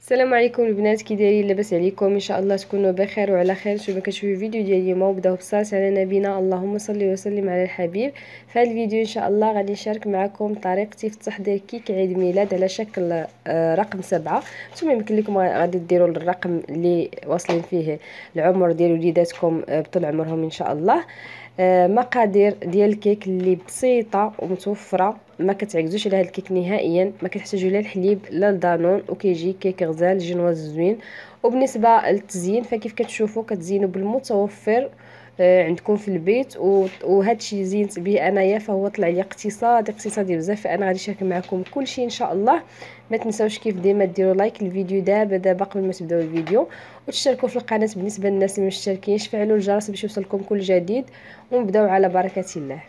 السلام عليكم البنات، كي دايرين؟ لاباس عليكم؟ ان شاء الله تكونوا بخير وعلى خير. شوفوا كتشوفوا فيديو ديال اليوم وبداو بصلاه على نبينا، اللهم صل وسلم على الحبيب. في هذا الفيديو ان شاء الله غادي نشارك معكم طريقتي في تحضير كيك عيد ميلاد على شكل رقم 7. نتوما يمكن لكم غادي ديروا الرقم اللي واصلين فيه العمر ديال وليداتكم بطول عمرهم ان شاء الله. مقادير ديال الكيك اللي بسيطه ومتوفره، ما كتعكزوش على هذا الكيك نهائيا، ما كتحتاجوا لا الحليب لا الدانون، وكيجي كيك غزال جينواز زوين. وبالنسبه للتزيين فكيف كتشوفوا كتزينوا بالمتوفر عندكم في البيت. وهذا الشيء زينت به انايا فهو طلع لي اقتصادي بزاف، فانا غادي نشارك معكم كل شيء ان شاء الله. ما تنساوش كيف ديما ديروا لايك للفيديو دابا قبل ما تبداو الفيديو، وتشتركوا في القناه بالنسبه للناس اللي مشتركينش، فعلوا الجرس باش يوصلكم كل جديد. ونبداو على بركه الله.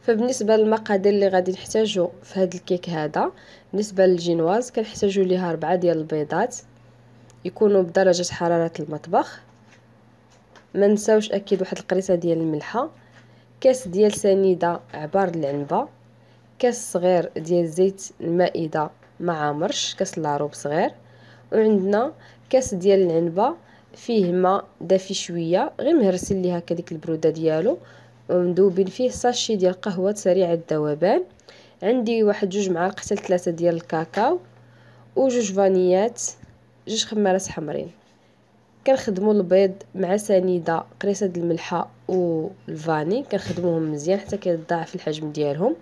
فبالنسبه للمقادير اللي غادي نحتاجو في هذا الكيك هذا، بالنسبه للجينواز كنحتاجو ليها 4 ديال البيضات يكونوا بدرجه حراره المطبخ. ما نساوش اكيد واحد القريصه ديال الملحه، كاس ديال سنيده عبار العنبه، كاس صغير ديال زيت المائده مع مرش، كاس لاروب صغير. وعندنا كاس ديال العنبه فيه ماء دافي شويه غير مهرسين ليه هكا ديك البروده ديالو، ومذوبين فيه ساشي ديال قهوه سريع الذوبان. عندي واحد 2 معالق حتى 3 ديال الكاكاو، وجوج فانيات، 2 خمارات حمرين. كنخدموا البيض مع سنيده قريصه د الملحه والفاني، كنخدموهم مزيان حتى كيتضاعف الحجم ديالهم.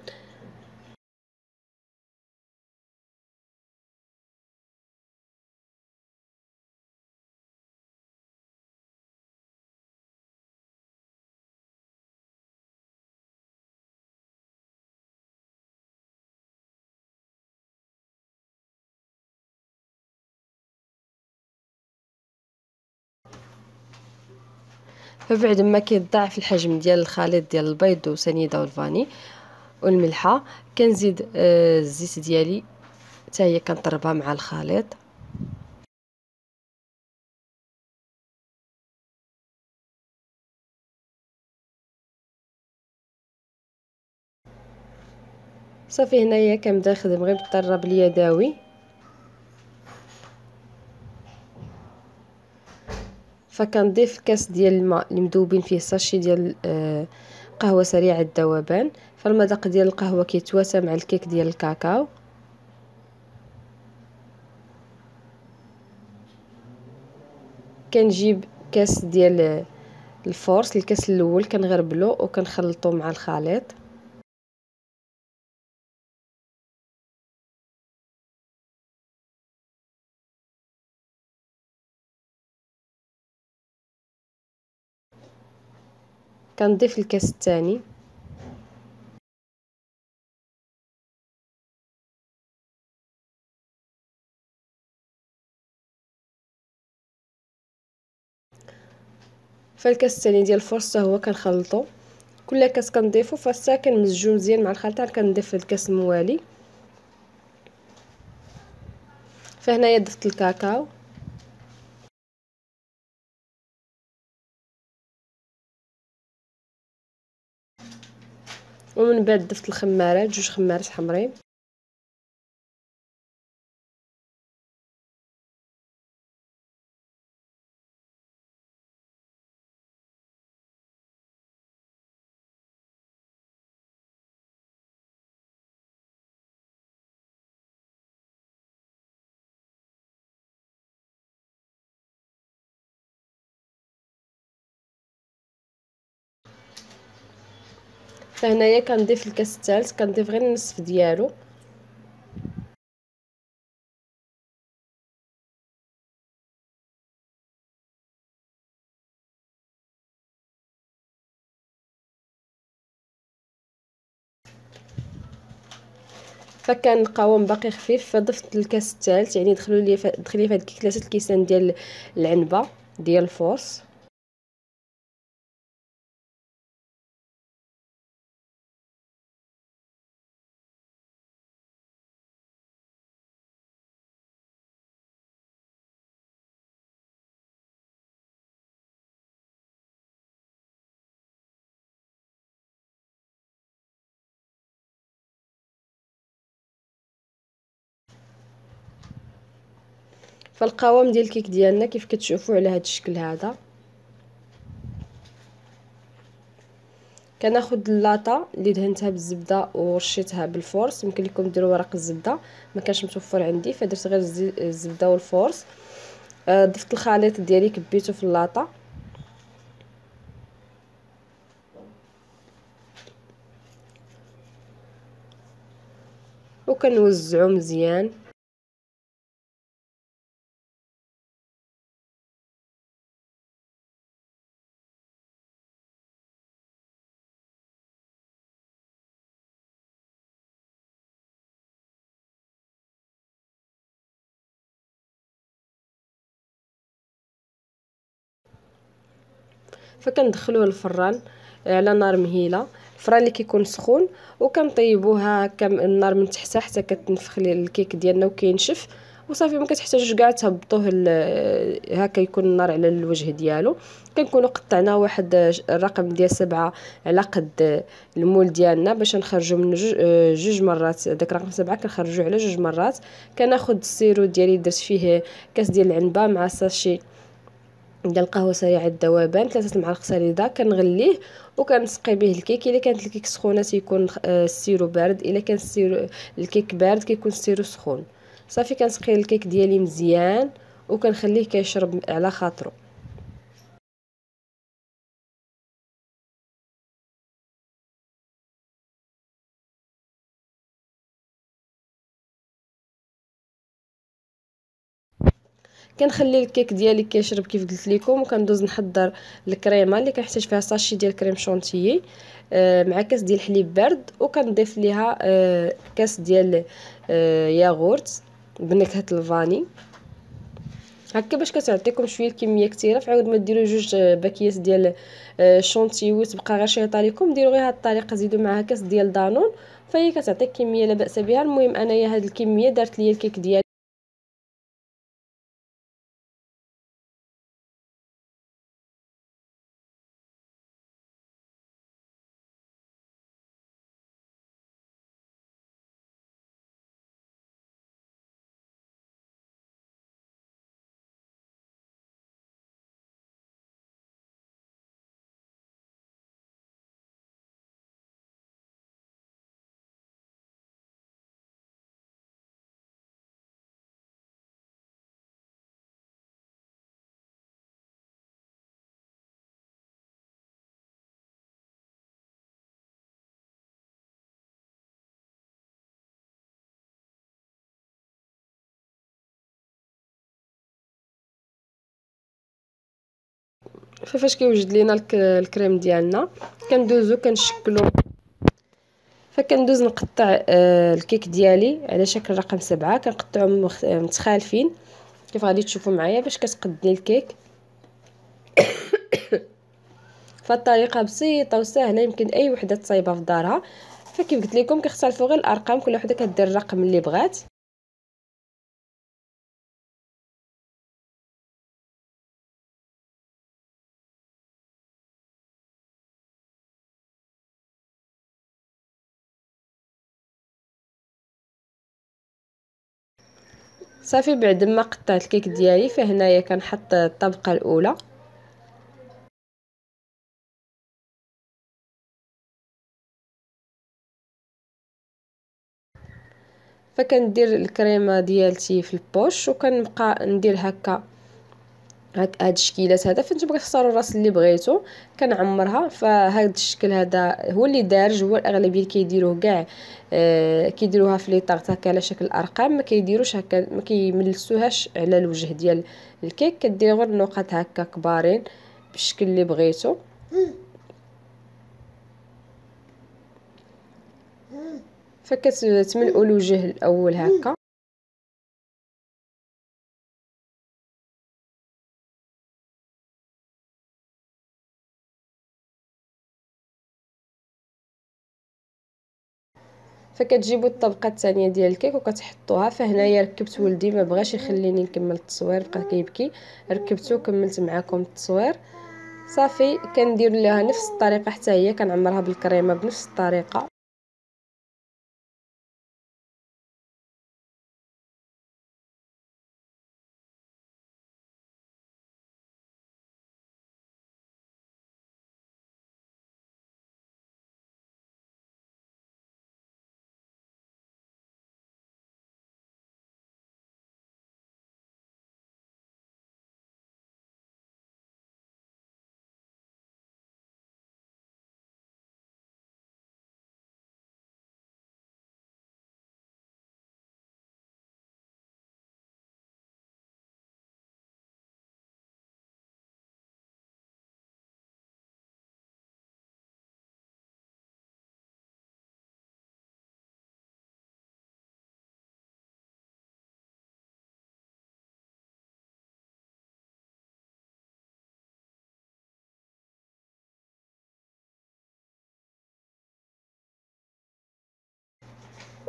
فبعد ما كيتضاعف الحجم ديال الخليط ديال البيض وسنيده والفاني والملحه، كنزيد الزيت ديالي حتى هي كنطربها مع الخليط. صافي هنايا كنبدا نخدم غير بالطراب اليدوي. فكنضيف كاس ديال الماء اللي مذوبين فيه ساشي ديال قهوه سريعه الذوبان. فالمذاق ديال القهوه كيتواسى مع الكيك ديال الكاكاو. كنجيب كاس ديال الفورس، الكاس الاول كنغربلو وكنخلطو مع الخليط. كنضيف الكاس الثاني. فالكاس الثاني ديال الفورس حتى هو كنخلطو، كل كاس كنضيفو فحتى كنمزجو مزيان مع الخلطه. كنضيف الكاس الموالي. فهنايا ضفت الكاكاو، ومن بعد ضفت الخمارات، 2 خمارات حمرين. فهنايا كنضيف الكاس الثالث، كنضيف غير النصف ديالو. فكان القوام باقي خفيف، فضفت الكاس الثالث، يعني دخلوا لي في هاد 3 الكيسان ديال العنبه ديال الفورس. فالقوام ديال الكيك ديالنا كيف كتشوفوا على هذا الشكل هذا. كناخذ اللاطه اللي دهنتها بالزبده ورشيتها بالفورس. يمكن لكم ديروا ورق الزبده، ما كانش متوفر عندي فدرت غير الزبده والفورس. ضفت الخليط ديالي كبيته في اللاطه وكنوزعو مزيان. فكندخلوه للفران على نار مهيله، الفران اللي كيكون سخون، وكنطيبوها هكا النار من تحت حتى كتنفخ الكيك ديالنا وكينشف وصافي. ما كتحتاجوش كاع تهبطوه هكا يكون النار على الوجه ديالو. كنكونوا قطعنا واحد الرقم ديال 7 على قد المول ديالنا باش نخرجوا منه جوج مرات. داك رقم 7 كنخرجوه على جوج مرات. كناخذ السيرو ديالي درت فيه كاس ديال العنبه مع ساشي ديال القهوه سريعه الذوبان 3 معالق سريده. كنغليه وكنسقي به الكيك. الا كانت الكيك سخونه تيكون السيرو بارد، الا كان الكيك بارد كيكون السيرو سخون. صافي كنسقي الكيك ديالي مزيان وكنخليه كيشرب على خاطرو. كنخلي الكيك ديالي كيشرب كيف قلت لكم، وكندوز نحضر الكريمه اللي كنحتاج فيها ساشي ديال كريم شونتيي مع كاس ديال الحليب بارد، وكنضيف ليها كاس ديال ياغورت بنكهه الفاني هكا باش كتعطيكم شويه الكميه كثيره. فعاود ما ديروا جوج باكيات ديال شونتيي وتبقى غير شيطه لكم، ديروا غير هاد الطريقه، زيدوا معها كاس ديال دانون فهي كتعطيك كميه لا باس بها. المهم انايا هاد الكميه دارت ليا الكيك ديالي. فاش كيوجد لينا الكريم ديالنا كندوزو كنشكلو. فكندوز نقطع الكيك ديالي على شكل رقم 7. كنقطعهم متخالفين كيف غادي تشوفوا معايا باش كتقدني الكيك. فالطريقه بسيطه وسهله، يمكن اي وحده تصايبها في دارها. فكيف قلت لكم كيختلفوا غير الارقام، كل وحده كدير الرقم اللي بغات. صافي بعد ما قطعت الكيك ديالي فهنايا كنحط الطبقه الاولى. فكندير الكريمه ديالتي في البوش وكنبقى ندير هكا هاد الشكيلات هذا. فانتم كتختاروا الراس اللي بغيتو كنعمرها. فهاد الشكل هذا هو اللي دارج، هو الاغلبيه كيديروه كاع كيديروها في لي طارط هكا على شكل ارقام، ما كيديروش هكا، ما كيملسوهاش على الوجه ديال الكيك. كدير غير نقط هكا كبارين بالشكل اللي بغيتو. فكتملئوا الوجه الاول هكا. فكتجيبوا الطبقه الثانيه ديال الكيك وكتحطوها. فهنايا ركبت ولدي ما بغاش يخليني نكمل التصوير، بقى كيبكي. ركبته وكملت معكم التصوير. صافي كندير لها نفس الطريقه حتى هي كنعمرها بالكريمه بنفس الطريقه.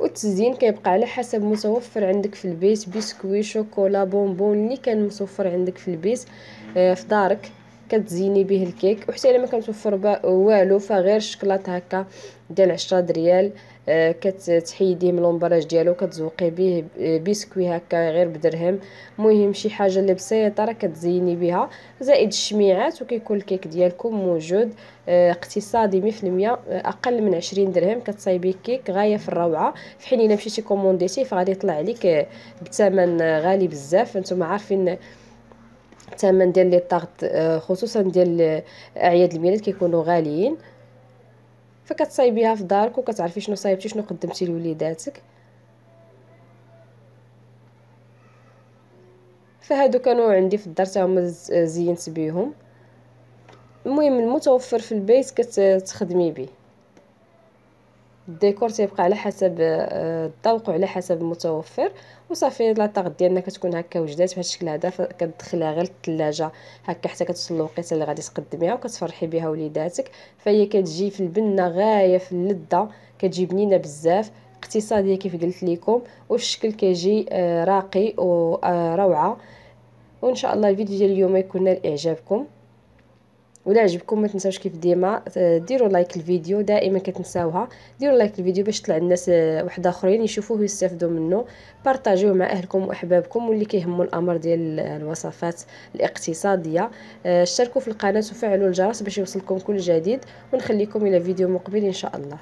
والتزيين كيبقى على حسب متوفر عندك في البيت، بسكوي، شوكولا، بونبون، اللي كان متوفر عندك في البيت في دارك كتزيني به الكيك. وحتى الا ما كان متوفر والو، فغير الشكلاط هكا ديال 10 دريال كتحيديه من لومبراج ديالو، كتزوقي به بسكوي هكا غير بدرهم. مهم شي حاجه اللي بسيطه راه كتزيني بها، زائد الشميعات، وكيكون الكيك ديالكم موجود. اقتصادي 100%، اقل من 20 درهم كتصايبي كيك غايه في الروعه. في حين الا مشيتي كومونديتي فغادي يطلع عليك بثمن غالي بزاف. انتم عارفين الثمن ديال لي طاغط خصوصا ديال اعياد الميلاد كيكونوا غاليين. فكتصايبيها في دارك وكتعرفي شنو صايبتي شنو قدمتي لوليداتك. فهادو كانوا عندي في الدار تا هما زينت بيهم. المهم المتوفر في البيت كتخدمي به. الديكور تيبقى على حسب الذوق وعلى حسب المتوفر. وصافي لاطاغ ديالنا كتكون هكا وجدات بهذا الشكل هذا، كتدخليها غير للثلاجه هكا حتى كتوصل الوقيته اللي غادي تقدميها وكتفرحي بها وليداتك. فهي كتجي في البنه غايه في اللذه، كتجي بنينه بزاف، اقتصاديه كيف قلت لكم، والشكل كيجي راقي وروعه. وان شاء الله الفيديو ديال اليوم يكون نال اعجابكم. ولا عجبكم ما تنساوش كيف ديما ديروا لايك الفيديو، دائما كتنساوها. ديروا لايك الفيديو باش يطلع الناس واحد اخرين يشوفوه ويستافدوا منه. بارطاجيوه مع اهلكم واحبابكم واللي كيهموا الامر ديال الوصفات الاقتصاديه. اشتركوا في القناه وفعلوا الجرس باش يوصلكم كل جديد. ونخليكم الى فيديو مقبل ان شاء الله.